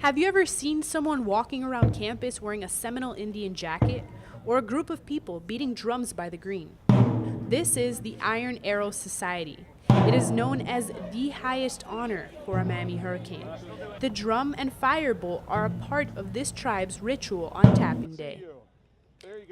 Have you ever seen someone walking around campus wearing a Seminole Indian jacket, or a group of people beating drums by the green? This is the Iron Arrow Society. It is known as the highest honor for a Miami Hurricane. The drum and fire bowl are a part of this tribe's ritual on tapping day.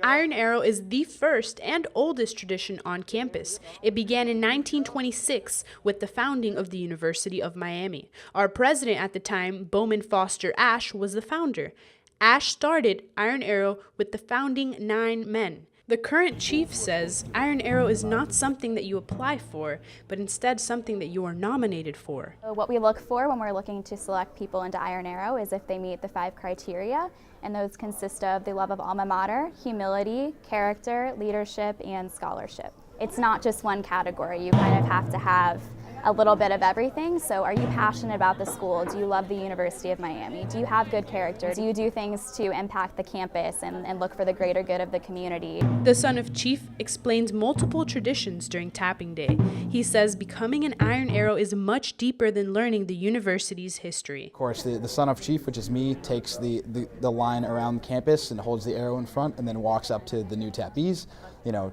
Iron Arrow is the first and oldest tradition on campus. It began in 1926 with the founding of the University of Miami. Our president at the time, Bowman Foster Ash, was the founder. Ash started Iron Arrow with the founding 9 men. The current chief says Iron Arrow is not something that you apply for, but instead something that you are nominated for. What we look for when we're looking to select people into Iron Arrow is if they meet the 5 criteria, and those consist of the love of alma mater, humility, character, leadership, and scholarship. It's not just one category. You kind of have to have a little bit of everything. So are you passionate about the school? Do you love the University of Miami? Do you have good character? Do you do things to impact the campus and look for the greater good of the community? The son of chief explains multiple traditions during tapping day. He says becoming an Iron Arrow is much deeper than learning the university's history. Of course, the son of chief, which is me, takes the line around campus and holds the arrow in front and then walks up to the new tappies,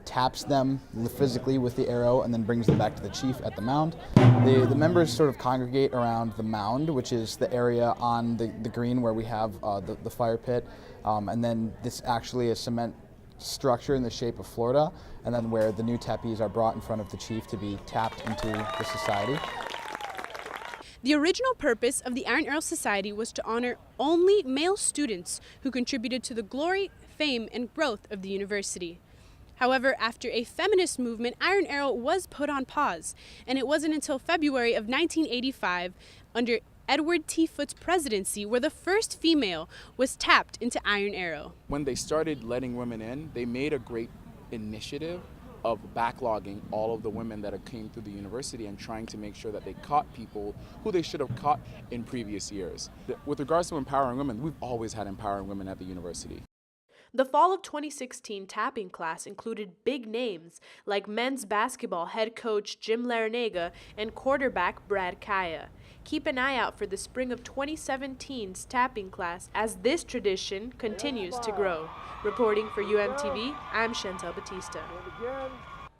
taps them physically with the arrow and then brings them back to the chief at the mound. The members sort of congregate around the mound, which is the area on the green where we have the fire pit, and then this actually a cement structure in the shape of Florida, and then where the new tappies are brought in front of the chief to be tapped into the society. The original purpose of the Iron Arrow Society was to honor only male students who contributed to the glory, fame, and growth of the university. However, after a feminist movement, Iron Arrow was put on pause, and it wasn't until February of 1985, under Edward T. Foote's presidency, where the first female was tapped into Iron Arrow. When they started letting women in, they made a great initiative of backlogging all of the women that came through the university and trying to make sure that they caught people who they should have caught in previous years. With regards to empowering women, we've always had empowering women at the university. The fall of 2016 tapping class included big names like men's basketball head coach Jim Larinaga and quarterback Brad Kaya. Keep an eye out for the spring of 2017's tapping class as this tradition continues to grow. Reporting for UMTV, I'm Chantel Batista.